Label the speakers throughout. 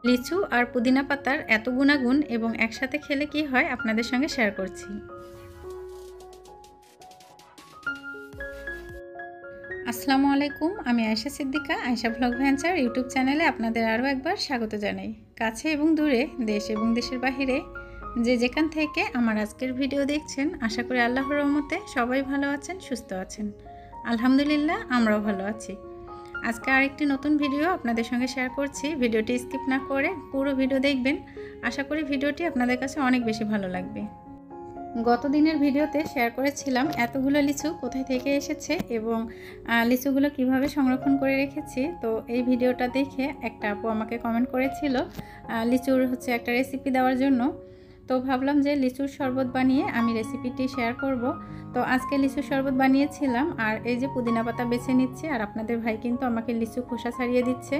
Speaker 1: লিচু আর পুদিনা পাতার এত গুণাগুণ এবং একসাথে খেলে কি হয় আপনাদের সঙ্গে শেয়ার করছি। আসসালামু আলাইকুম, আমি Ayesha Siddiqa, Ayesha blog venture YouTube চ্যানেলে আপনাদের আরও একবার স্বাগত জানাই। কাছে এবং দূরে, দেশ এবং দেশের বাহিরে যে যেখান থেকে আমার আজকের ভিডিও দেখছেন, আশা করি আল্লাহর রহমতে সবাই ভালো আছেন, সুস্থ আছেন। আলহামদুলিল্লাহ, আমরাও ভালো আছি। আজকে আরেকটি নতুন ভিডিও আপনাদের সঙ্গে শেয়ার করছি। ভিডিওটি স্কিপ না করে পুরো ভিডিও দেখবেন। আশা করি ভিডিওটি আপনাদের কাছে অনেক বেশি ভালো লাগবে। গত দিনের ভিডিওতে শেয়ার করেছিলাম এতগুলো লিচু কোথায় থেকে এসেছে এবং লিচুগুলো কিভাবে সংরক্ষণ করে রেখেছি। তো এই ভিডিওটা দেখে একটা আপু আমাকে কমেন্ট করেছিল লিচুর একটা রেসিপি দেওয়ার জন্য। তো ভাবলাম যে লিচুর শরবত বানিয়ে আমি রেসিপিটি শেয়ার করব। তো আজকে লিচুর শরবত বানিয়েছিলাম, আর এই যে পুদিনা পাতা বেছে নিচ্ছে, আর আপনাদের ভাই কিন্তু আমাকে লিচু খোসা ছাড়িয়ে দিচ্ছে।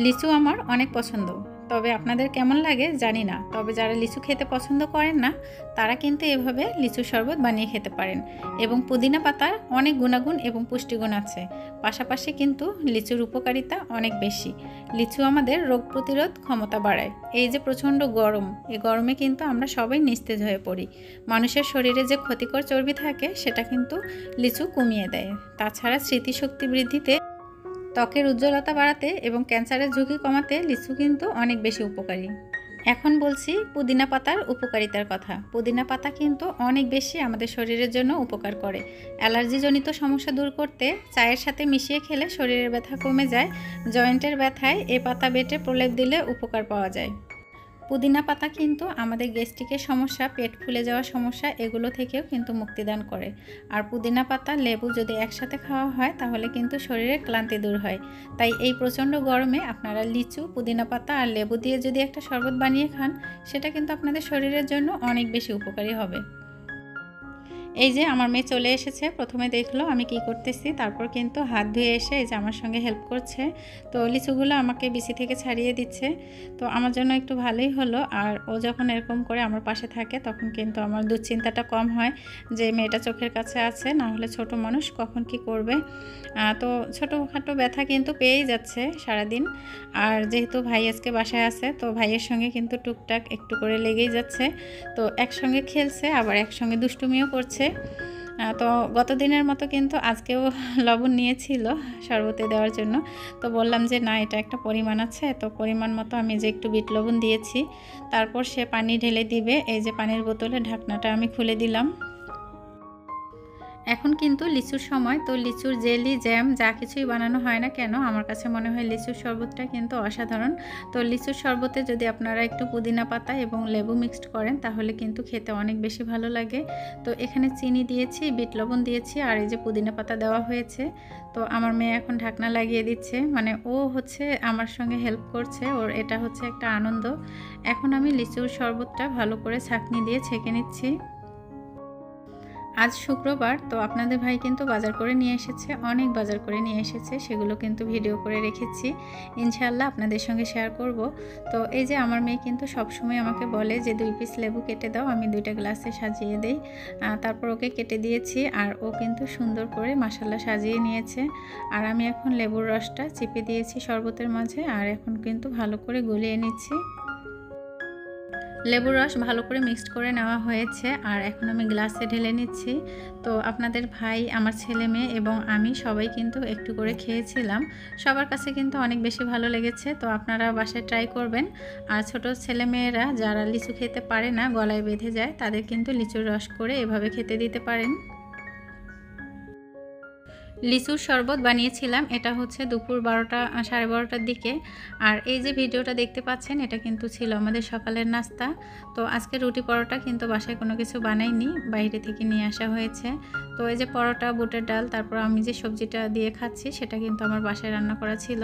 Speaker 1: লিচু আমার অনেক পছন্দ, তবে আপনাদের কেমন লাগে জানি না। তবে যারা লিচু খেতে পছন্দ করেন না তারা কিন্তু এভাবে লিচুর শরবত বানিয়ে খেতে পারেন। এবং পুদিনা পাতার অনেক গুণাগুণ এবং পুষ্টিগুণ আছে, পাশাপাশি কিন্তু লিচুর উপকারিতা অনেক বেশি। লিচু আমাদের রোগ প্রতিরোধ ক্ষমতা বাড়ায়। এই যে প্রচণ্ড গরম, এই গরমে কিন্তু আমরা সবাই নিস্তেজ হয়ে পড়ি। মানুষের শরীরে যে ক্ষতিকর চর্বি থাকে সেটা কিন্তু লিচু কমিয়ে দেয়। তাছাড়া স্মৃতিশক্তি বৃদ্ধিতে, ত্বকের উজ্জ্বলতা বাড়াতে এবং ক্যান্সারের ঝুঁকি কমাতে লিচু কিন্তু অনেক বেশি উপকারী। এখন বলছি পুদিনা পাতার উপকারিতার কথা। পুদিনা পাতা কিন্তু অনেক বেশি আমাদের শরীরের জন্য উপকার করে। অ্যালার্জিজনিত সমস্যা দূর করতে চায়ের সাথে মিশিয়ে খেলে শরীরের ব্যথা কমে যায়। জয়েন্টের ব্যথায় এ পাতা বেটে প্রলেপ দিলে উপকার পাওয়া যায়। পুদিনা পাতা কিন্তু আমাদের গ্যাস্ট্রিকের সমস্যা, পেট ফুলে যাওয়ার সমস্যা, এগুলো থেকেও কিন্তু মুক্তিদান করে। আর পুদিনা পাতা লেবু যদি একসাথে খাওয়া হয় তাহলে কিন্তু শরীরের ক্লান্তি দূর হয়। তাই এই প্রচণ্ড গরমে আপনারা লিচু, পুদিনা পাতা আর লেবু দিয়ে যদি একটা শরবত বানিয়ে খান, সেটা কিন্তু আপনাদের শরীরের জন্য অনেক বেশি উপকারী হবে। এই যে আমার মেয়ে চলে এসেছে, প্রথমে দেখলো আমি কি করতেছি, তারপর কিন্তু হাত ধুয়ে এসে এই যে আমার সঙ্গে হেল্প করছে। তো লিচুগুলো আমাকে বিচি থেকে ছাড়িয়ে দিচ্ছে। তো আমার জন্য একটু ভালোই হলো। আর ও যখন এরকম করে আমার পাশে থাকে তখন কিন্তু আমার দুশ্চিন্তাটা কম হয় যে মেয়েটা চোখের কাছে আছে, না হলে ছোট মানুষ কখন কি করবে। তো ছোটোখাটো ব্যথা কিন্তু পেয়েই যাচ্ছে সারাদিন। আর যেহেতু ভাই আজকে বাসায় আছে, তো ভাইয়ের সঙ্গে কিন্তু টুকটাক একটু করে লেগেই যাচ্ছে। তো একসঙ্গে খেলছে, আবার একসঙ্গে দুষ্টুমিও করছে। তো গত দিনের মতো কিন্তু আজকেও লবণ নিয়েছিল শরবতে দেওয়ার জন্য। তো বললাম যে না, এটা একটা পরিমাণ আছে, তো পরিমাণ মতো আমি যে একটু বিট লবণ দিয়েছি। তারপর সে পানি ঢেলে দিবে। এই যে পানির বোতলে ঢাকনাটা আমি খুলে দিলাম। এখন কিন্তু লিচুর সময়, তো লিচুর জেলি, জ্যাম যা কিছুই বানানো হয় না কেন, আমার কাছে মনে হয় লিচুর শরবতটা কিন্তু অসাধারণ। তো লিচুর শরবতে যদি আপনারা একটু পুদিনা পাতা এবং লেবু মিক্সড করেন তাহলে কিন্তু খেতে অনেক বেশি ভালো লাগে। তো এখানে চিনি দিয়েছি, বিট লবণ দিয়েছি, আর এই যে পুদিনা পাতা দেওয়া হয়েছে। তো আমার মেয়ে এখন ঢাকনা লাগিয়ে দিচ্ছে, মানে ও আমার সঙ্গে হেল্প করছে, ওর এটা একটা আনন্দ। এখন আমি লিচুর শরবতটা ভালো করে ছাঁকনি দিয়ে ছেঁকে নিচ্ছি। আজ শুক্রবার, তো আপনাদের ভাই কিন্তু বাজার করে নিয়ে এসেছে, অনেক বাজার করে নিয়ে এসেছে, সেগুলো কিন্তু ভিডিও করে রেখেছি, ইনশাআল্লাহ আপনাদের সঙ্গে শেয়ার করব। তো এই যে আমার মেয়ে কিন্তু সবসময় আমাকে বলে যে 2 পিস লেবু কেটে দাও, আমি 2টা গ্লাসে সাজিয়ে দেই। তারপর ওকে কেটে দিয়েছি, আর ও কিন্তু সুন্দর করে মাশাআল্লাহ সাজিয়ে নিয়েছে। আর আমি এখন লেবুর রসটা চিপে দিয়েছি শরবতের মাঝে, আর এখন কিন্তু ভালো করে গলিয়ে নিচ্ছি। লেবুর রস ভালো করে মিক্সড করে নেওয়া হয়েছে, আর এখন আমি গ্লাসে ঢেলে নিচ্ছি। তো আপনাদের ভাই, আমার ছেলে মেয়ে এবং আমি সবাই কিন্তু একটু করে খেয়েছিলাম। সবার কাছে কিন্তু অনেক বেশি ভালো লেগেছে। তো আপনারা বাসায় ট্রাই করবেন। আর ছোট ছেলে মেয়েরা যারা লিচু খেতে পারে না, গলায় বেঁধে যায়, তাদের কিন্তু লিচুর রস করে এভাবে খেতে দিতে পারেন। লিচুর শরবত বানিয়েছিলাম, এটা দুপুর 12টা, 12:30টার দিকে। আর এই যে ভিডিওটা দেখতে পাচ্ছেন, এটা কিন্তু ছিল আমাদের সকালের নাস্তা। তো আজকে রুটি পরোটা কিন্তু বাসায় কোনো কিছু বানাইনি, বাইরে থেকে নিয়ে আসা হয়েছে। তো এই যে পরোটা, বুটের ডাল, তারপর আমি যে সবজিটা দিয়ে খাচ্ছি সেটা কিন্তু আমার বাসায় রান্না করা ছিল।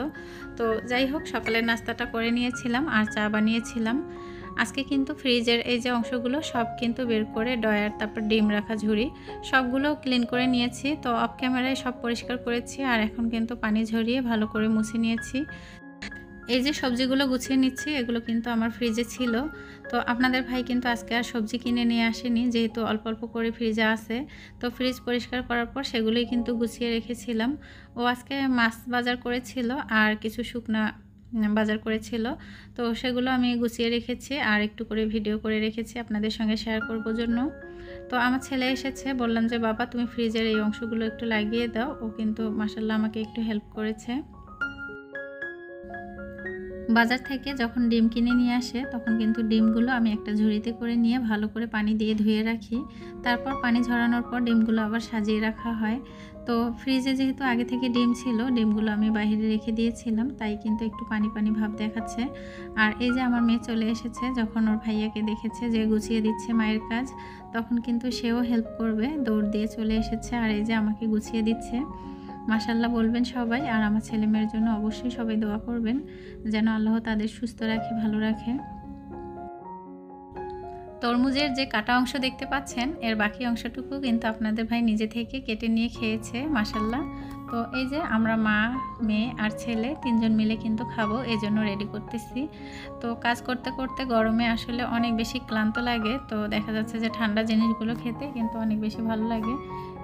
Speaker 1: তো যাই হোক, সকালের নাস্তাটা করে নিয়েছিলাম আর চা বানিয়েছিলাম। আজকে কিন্তু ফ্রিজের এই যে অংশগুলো সব কিন্তু বের করে, ডয়ার, তারপর ডিম রাখা ঝুড়ি, সবগুলো ক্লিন করে নিয়েছি। তো অফ ক্যামেরায় সব পরিষ্কার করেছি, আর এখন কিন্তু পানি ঝরিয়ে ভালো করে মুছে নিয়েছি। এই যে সবজিগুলো গুছিয়ে নিচ্ছি, এগুলো কিন্তু আমার ফ্রিজে ছিল। তো আপনাদের ভাই কিন্তু আজকে আর সবজি কিনে নিয়ে আসেনি, যেহেতু অল্প অল্প করে ফ্রিজে আছে। তো ফ্রিজ পরিষ্কার করার পর সেগুলোই কিন্তু গুছিয়ে রেখেছিলাম। ও আজকে মাছ বাজার করেছিল আর কিছু শুকনা বাজার করেছিল, তো সেগুলো আমি গুছিয়ে রেখেছি আর একটু করে ভিডিও করে রেখেছি আপনাদের সঙ্গে শেয়ার করব জন্য। তো আমার ছেলে এসেছে, বললাম যে বাবা তুমি ফ্রিজের এই অংশগুলো একটু লাগিয়ে দাও। ও কিন্তু মাশাআল্লাহ আমাকে একটু হেল্প করেছে। বাজার থেকে যখন ডিম কিনে নিয়ে আসে তখন কিন্তু ডিমগুলো আমি একটা ঝুড়িতে করে নিয়ে ভালো করে পানি দিয়ে ধুয়ে রাখি। তারপর পানি ঝরানোর পর ডিমগুলো আবার সাজিয়ে রাখা হয়। তো ফ্রিজে যেহেতু আগে থেকে ডিম ছিল, ডিমগুলো আমি বাইরে রেখে দিয়েছিলাম, তাই কিন্তু একটু পানি পানি ভাব দেখাচ্ছে। আর এই যে আমার মেয়ে চলে এসেছে, যখন ওর ভাইয়াকে দেখেছে যে গুছিয়ে দিচ্ছে মায়ের কাজ, তখন কিন্তু সেও হেল্প করবে, দৌড় দিয়ে চলে এসেছে আর এই যে আমাকে গুছিয়ে দিচ্ছে। মাশাআল্লাহ বলবেন সবাই, আর আমার ছেলেমেয়ের জন্য অবশ্যই সবাই দোয়া করবেন যেন আল্লাহ তাদের সুস্থ রাখে, ভালো রাখে। তরমুজের যে কাটা অংশ দেখতে পাচ্ছেন, এর বাকি অংশটুকু কিন্তু আপনাদের ভাই নিজে থেকে কেটে নিয়ে খেয়েছে মাশাআল্লাহ। তো এই যে আমরা মা, মেয়ে আর ছেলে তিনজন মিলে কিন্তু খাবো, এই জন্য রেডি করতেছি। তো কাজ করতে করতে গরমে আসলে অনেক বেশি ক্লান্ত লাগে, তো দেখা যাচ্ছে যে ঠান্ডা জিনিসগুলো খেতে কিন্তু অনেক বেশি ভালো লাগে।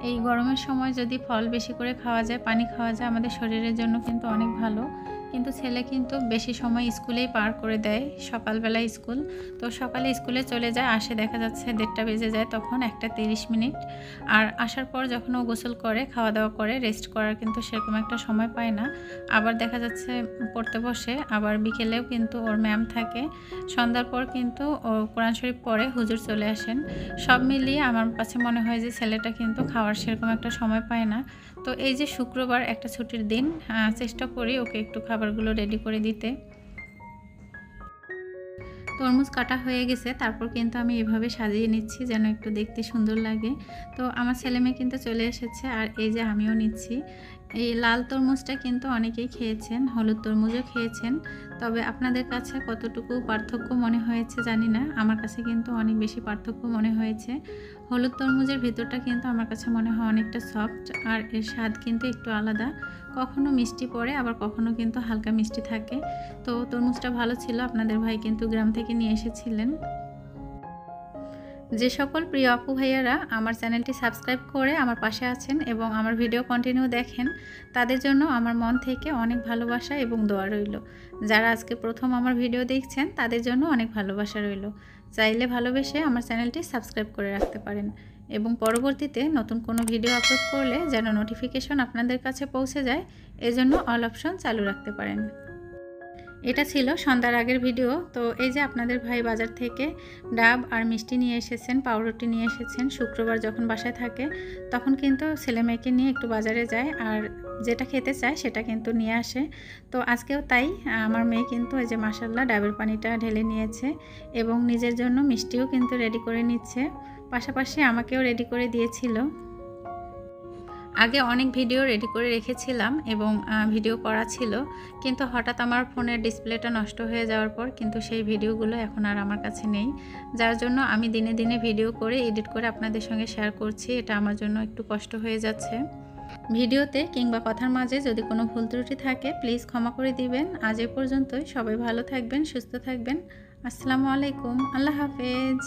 Speaker 1: এই গরমের সময় যদি ফল বেশি করে খাওয়া যায়, পানি খাওয়া যায়, আমাদের শরীরের জন্য কিন্তু অনেক ভালো। কিন্তু ছেলে কিন্তু বেশি সময় স্কুলেই পার করে দেয়, সকালবেলা স্কুল, তো সকালে স্কুলে চলে যায়, আসে দেখা যাচ্ছে 1:30 বেজে যায়, তখন 1:30 মিনিট। আর আসার পর যখন ও গোসল করে, খাওয়া দাওয়া করে, রেস্ট করার কিন্তু সেরকম একটা সময় পায় না। আবার দেখা যাচ্ছে পড়তে বসে, আবার বিকেলেও কিন্তু ওর ম্যাম থাকে। সন্ধ্যার পর কিন্তু ও কোরআন শরীফ পড়ে, হুজুর চলে আসেন। সব মিলিয়ে আমার কাছে মনে হয় যে ছেলেটা কিন্তু খাওয়ার সেরকম একটা সময় পায় না। তো এই যে শুক্রবার একটা ছুটির দিন, চেষ্টা করি ওকে একটু খাবারগুলো রেডি করে দিতে। তরমুজ কাটা হয়ে গেছে, তারপর কিন্তু আমি এভাবে সাজিয়ে নিচ্ছি যেন একটু দেখতে সুন্দর লাগে। তো আমার ছেলে মেয়ে কিন্তু চলে এসেছে আর এই যে আমিও নিচ্ছি। এই লাল তরমুজটা কিন্তু অনেকেই খেয়েছেন, হলুদ তরমুজও খেয়েছেন, তবে আপনাদের কাছে কতটুকু পার্থক্য মনে হয়েছে জানি না, আমার কাছে কিন্তু অনেক বেশি পার্থক্য মনে হয়েছে। হলুদ তরমুজের ভিতরটা কিন্তু আমার কাছে মনে হয় অনেকটা সফট, আর এর স্বাদ কিন্তু একটু আলাদা, কখনো মিষ্টি পড়ে আবার কখনো কিন্তু হালকা মিষ্টি থাকে। তো তরমুজটা ভালো ছিল, আপনাদের ভাই কিন্তু গ্রাম থেকে নিয়ে এসেছিলেন। যে সকল প্রিয় আপু ভাইয়ারা আমার চ্যানেলটি সাবস্ক্রাইব করে আমার পাশে আছেন এবং আমার ভিডিও কন্টিনিউ দেখেন, তাদের জন্য আমার মন থেকে অনেক ভালোবাসা এবং দোয়া রইল। যারা আজকে প্রথম আমার ভিডিও দেখছেন, তাদের জন্য অনেক ভালোবাসা রইল। চাইলে ভালোবেসে আমার চ্যানেলটি সাবস্ক্রাইব করে রাখতে পারেন এবং পরবর্তীতে নতুন কোনো ভিডিও আপলোড করলে যেন নোটিফিকেশন আপনাদের কাছে পৌঁছে যায়, এজন্য অল অপশন চালু রাখতে পারেন। এটা ছিল সন্ধ্যার আগের ভিডিও। তো এই যে আপনাদের ভাই বাজার থেকে ডাব আর মিষ্টি নিয়ে এসেছেন, পাউরুটি নিয়ে এসেছেন। শুক্রবার যখন বাসায় থাকে তখন কিন্তু ছেলে মেয়েকে নিয়ে একটু বাজারে যায় আর যেটা খেতে চায় সেটা কিন্তু নিয়ে আসে। তো আজকেও তাই, আমার মেয়ে কিন্তু এই যে মাশাআল্লাহ ডাবের পানিটা ঢেলে নিয়েছে এবং নিজের জন্য মিষ্টিও কিন্তু রেডি করে নিচ্ছে, পাশাপাশি আমাকেও রেডি করে দিয়েছিল। আগে অনেক ভিডিও রেডি করে রেখেছিলাম এবং ভিডিও করা ছিল, কিন্তু হঠাৎ আমার ফোনের ডিসপ্লেটা নষ্ট হয়ে যাওয়ার পর কিন্তু সেই ভিডিওগুলো এখন আর আমার কাছে নেই, যার জন্য আমি দিনে দিনে ভিডিও করে এডিট করে আপনাদের সঙ্গে শেয়ার করছি। এটা আমার জন্য একটু কষ্ট হয়ে যাচ্ছে। ভিডিওতে কিংবা কথার মাঝে যদি কোনো ভুল ত্রুটি থাকে প্লিজ ক্ষমা করে দিবেন। আজ এ পর্যন্তই, সবাই ভালো থাকবেন, সুস্থ থাকবেন। আসসালামু আলাইকুম, আল্লাহ হাফেজ।